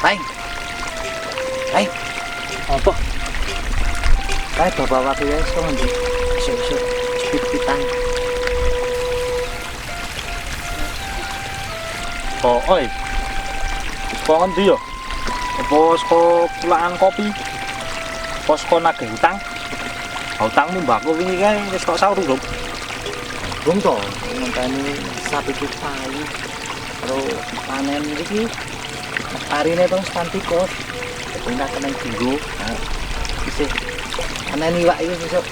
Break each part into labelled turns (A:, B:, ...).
A: Paing. Apa? Kae bapak wakil ya iso ngendi? Iso speed-speedan.
B: Oh, oi. Kok ngendi yo? Apa saka pulaan kopi? Apa saka nagih utang? Utangmu mbakku wingi kae wis tok saur urung.
A: Bung to, ngenteni sapi payu. Terus panen iki parine tong stantikos. Pindah kena jinggo. Nah, isih panen iwak iki sesuk.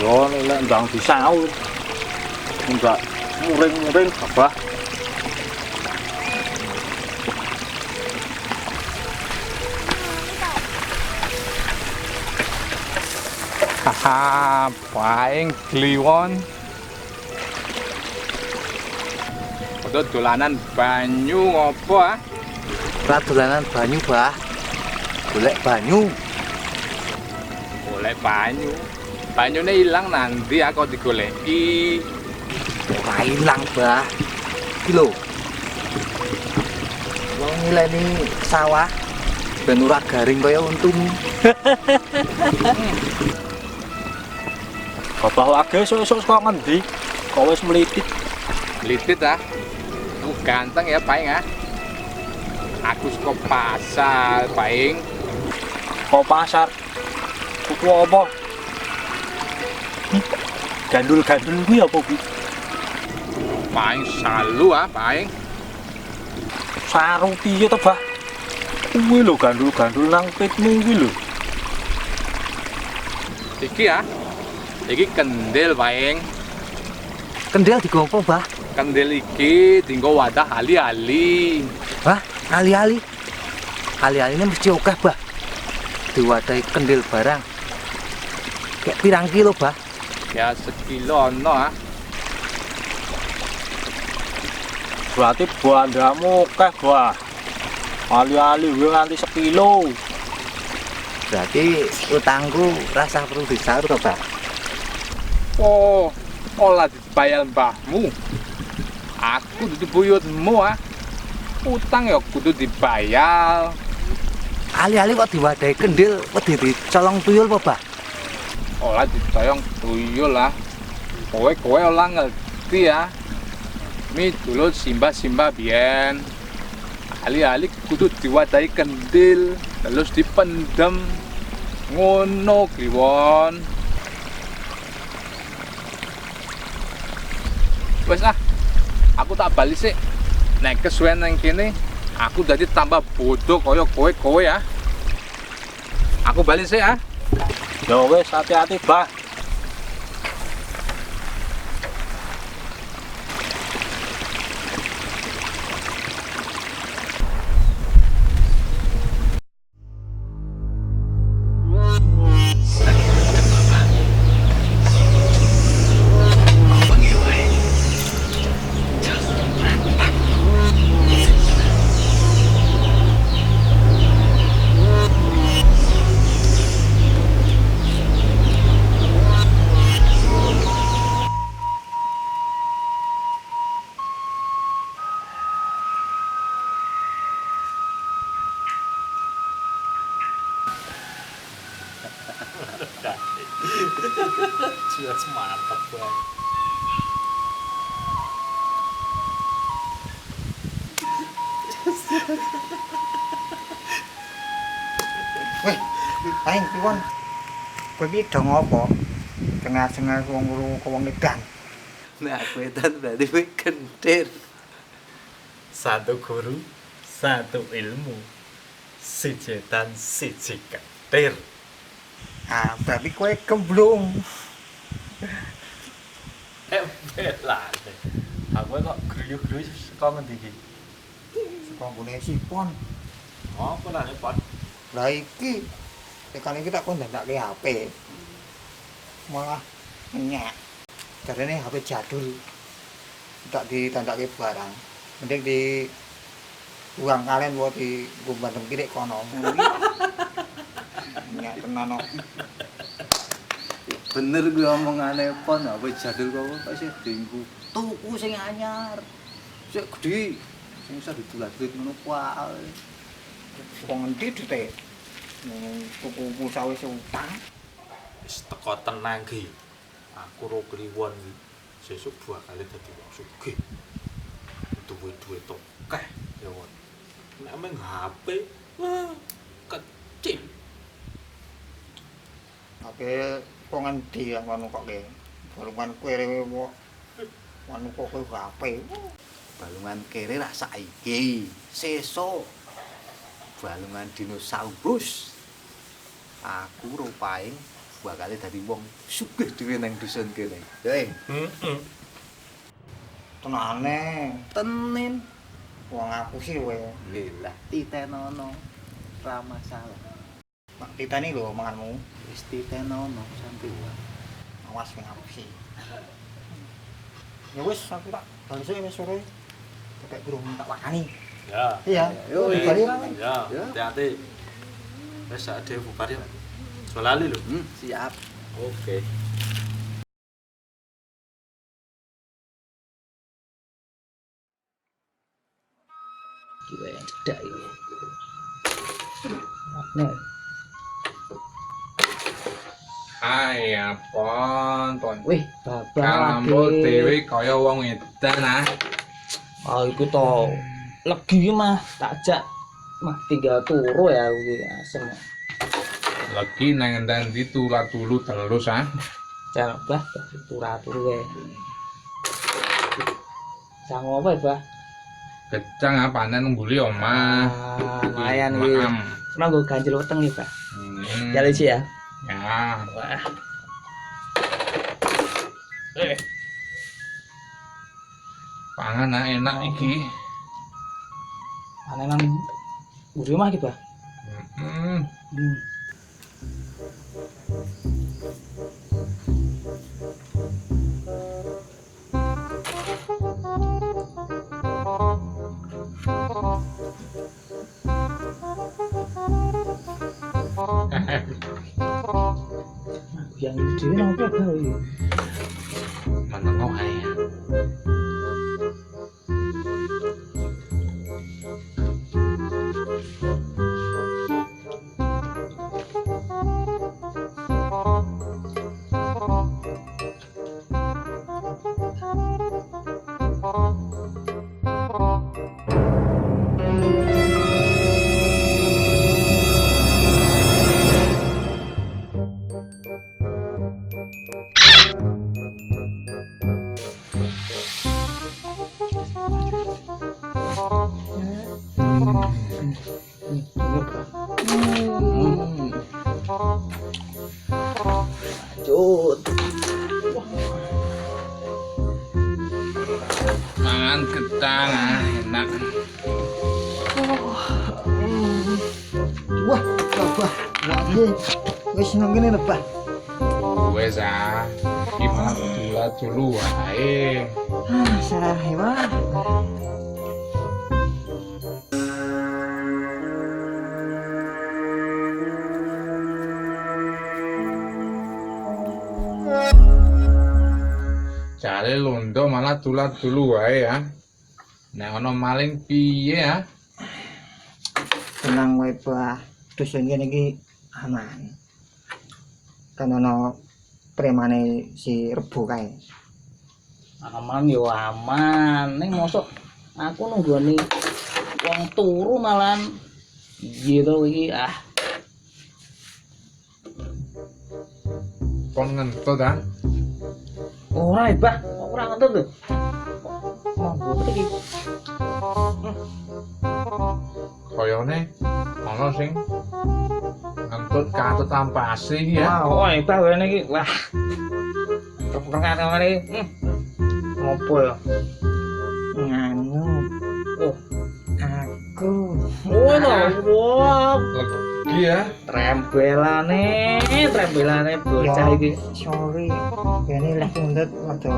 B: Yo nek ndang disaur. Enggak muring-muring abah.
C: Haha, paing kliwon. Padha dolanan banyu ngopo ah?
A: Ora dolanan banyu, Bah. Golek banyu.
C: Golek banyu. Banyune ilang nanti aku digoleki.
A: Ora ilang, Bah. Iki lho. Wong ngileni sawah ben ora garing kaya untung.
B: Bapak wage esuk-esuk saka ngendi? Kok wis melitit?
C: Litit ah. Lu ganteng ya paing ah. Aku suka pasar paing.
B: Kok pasar? Tuku apa? Gandul-gandul kuwi apa kuwi?
C: Paing salu ah paing.
B: Sarung piye to, Bah? Kuwi lho gandul-gandul nang pitmu kuwi lho.
C: Iki ah. Iki kendel paing.
A: Kendel digopo, Bah?
C: Kendel iki dienggo wadah ali-ali.
A: Bah, ali-ali. Ali-aline mesti akeh, Bah. Diwadahi kendel barang. Kayak pirang kilo, Bah?
C: Ya sekilo ono ah.
B: Berarti bandamu akeh, Bah. Ali-ali kuwi nganti sekilo.
A: Berarti utangku rasa perlu disaur to, Bah?
C: Oh, olah dibayar mbahmu. Aku dudu buyutmu ah. Utang ya kudu dibayar.
A: Ali-ali kok diwadahi kendil, wedi dicolong tuyul apa, Bah?
C: Olah ditoyong tuyul lah. Kowe olah ngerti ya. Mi dulu simba biyen. Ali-ali kudu diwadahi kendil, terus dipendem. Ngono kliwon. Wes ah, aku tak balik sih. Nek kesuwen nang kene, aku dadi tambah bodoh kaya kowe ya. Aku balik sih ah.
B: Ya wis hati-hati, Bah.
D: Jelas mantap banget.
A: Weh, paing piwon. Kowe iki do ngopo? Tengah-tengah wong loro kok wong edan.
D: Nah, aku edan berarti kowe kentir. Satu guru, satu ilmu. Siji edan, siji kentir.
A: Ah, berarti kowe gemblung.
D: Belah. Aku kok guyub-guyub saka ngendi iki?
A: Saka nggone sipon.
D: Apa lah Pak?
A: Lah iki tekan iki tak kon ndandake HP. Malah nyek. Jarene HP jadul. Tak ditandake barang. Mending di uang kalian buat di gumbandem kiri kono. Nyek tenan kok.
D: Bener gue omongane pon apa jadul kok sih dingku.
A: Tuku sing anyar.
D: Sik gedhe. Sing iso ditulat-tulit ngono kuwi.
A: Wong endi dite? Tuku pulsa wis utang.
D: Wis teko tenang ki. Aku ro kliwon iki. Sesuk bakal dadi wong sugih. Duwe-duwe tokeh ya won. Nek meng HP wah kecil.
A: Oke, kok ngendi ya ngono kok ke? Balungan kere kok. Anu kok kowe HP.
D: Balungan kere ra saiki. Sesuk balungan dinosaurus. Aku rupae bakal dadi wong sugih dhewe nang dusun kene. Hei,
A: Tenane,
D: tenin.
A: wong aku sih kowe.
D: Lah titenono ra masalah.
A: Mak titani lho manganmu.
D: Wis titenono santai wae.
A: Awas kowe aku sih. Ya wis aku tak balik wis sore. Tekek burung tak wakani.
E: Ya.
A: Iya.
D: Yo,
A: balik
E: Ya,
A: lah.
E: hati-hati. Wes ade bubar ya. Solali lho.
D: Siap.
E: Oke.
A: Gila yang cedak ini. Nah,
C: Hai pon.
A: wih, babang
C: Kalambo
A: lagi.
C: dhewe kaya wong edan ah.
F: Oh, iku to legi mah tak jak mah tinggal turu ya kuwi asem.
C: Lagi nang ndi tulat-tulu terus ah.
F: Jan bah turu wae. Sang apa ya, Bah?
C: Kecang ah panen ngguli omah.
F: Lumayan iki.
C: Maam.
F: Senang gue ganjil weteng nih, Bah.
C: Hmm.
F: Jalan sih ya.
C: Ya.
F: Wah.
C: Pangan ah enak iki.
F: Panenan buri mah iki, Bah.
C: Hmm.
F: Hmm. Yang dhewe nang apa gawe?
C: Menengok ae.
F: Lanjut.
C: Mangan kecang ah enak.
A: Wah, wah. Wis nang kene lho, Bah.
C: Wes ah. Gimana tulat-tulu wae.
A: Salah hewan.
C: Jare londo malah tulat-tulu wae ya. Nek ana maling piye ya?
A: Tenang wae, Bah. Dusun kene iki aman. Kan ana premane si Rebo kae.
F: Aman yo aman. Ning mosok aku nunggoni wong turu malan iya to iki ah.
C: Kon ngentut ah.
F: Ora Bah, ora ngentut lho. Mampu iki.
C: Koyone ana sing ngentut katut ampase iki ya.
F: Wah, Bah wene iki. Wah. Terkenal iki. Ngopo ya?
A: nganu.
F: Oh.
A: Aku.
F: Oh no, wow.
C: Lagi ya.
F: Trembelane bocah iki.
A: Sorry. Ini lagi untuk waktu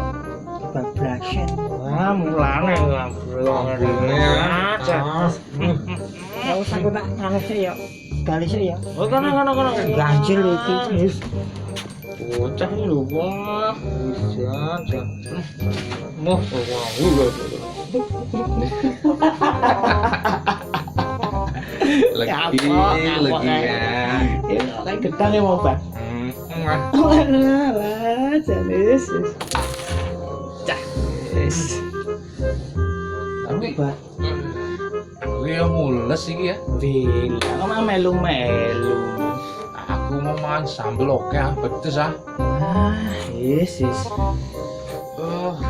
A: kebablasan.
F: Wah, mulane ngobrol aja.
A: Enggak usah aku tak nganu sih ya. Gali sih ya.
F: Oh, kono.
A: Ganjil iki wis.
F: Bocah iki lho, wah. Bisa. Moh, wah.
C: Lagi ya.
A: Kayak gedang ya mau Bang. Lah, jenis.
F: Cah.
C: Tapi
A: Bang.
C: dia mules iki ya.
F: Bila kok melu-melu.
C: Aku mau makan sambel oke betes ah.
A: Yes.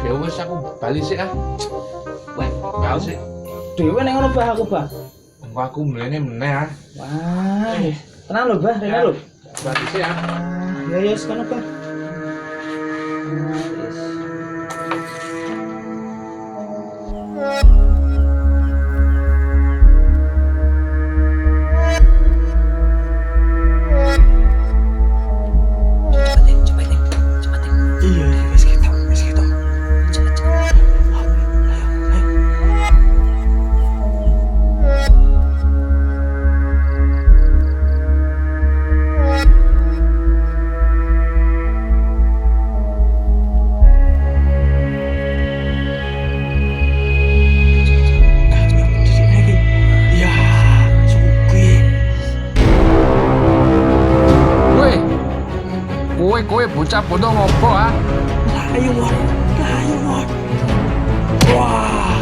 C: Ya wis aku bali sih ah.
F: Wah,
C: Bali sih.
F: dhewe ning ngono Bah aku, Bah.
C: Engko aku mlene meneh ah.
A: Wah, tenang lho, Bah, tenang lho.
C: Bali sih ah.
A: Ya sekarang, Bah. Iya, wis ketok. Cepet. Ayo. Ya, suki.
C: Kowe bocah bodoh ngopo ah?
A: Ayo, Won. Wah.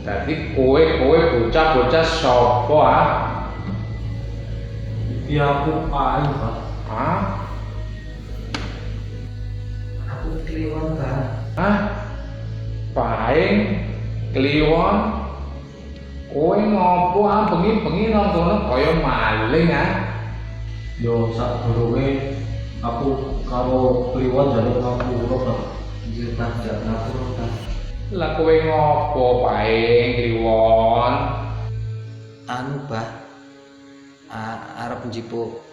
C: Dadi kowe bocah sapa ah?
B: Iki aku ayu, Pak.
C: Hah?
B: Aku kliwon, Pak.
C: Hah? Paing kliwon. Kowe ngopo ah bengi-bengi nang kono kaya maling ah?
B: Yo sadurunge aku karo kliwon jaluk ngapura, Pak. Nggih, Pak, jak ngapura, Pak.
C: Lah kowe ngopo paing kliwon?
E: Anu bah arep njipuk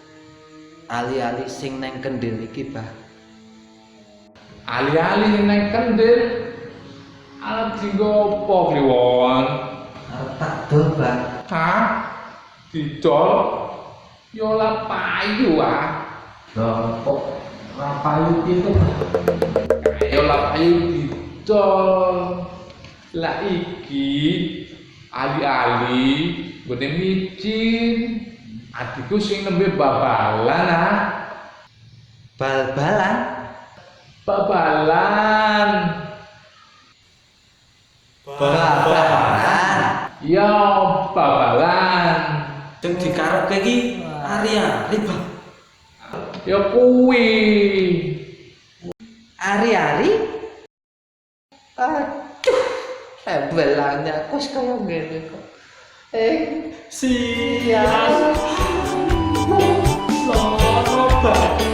E: ali-ali sing neng kendil iki bah.
C: Ali-ali nang kendil. Arep dienggo apa kliwon?
E: Arep tak dol bah.
C: Hah? Didol? Yo lah payu ah.
B: Lah kok ora payu itu, Pak?
C: Yo lah payu didol. Lah iki ali-ali gone micin. Adikku sing nembe babalan ah.
E: Bal-balan.
C: Babalan.
E: Babalan.
C: Yo babalan.
E: Sing dikarepke iki ari-ari bah.
C: Yo kuwi.
E: Ari-ari. Aduh. Belannya kok kaya ngene kok. Siap. Loro banget.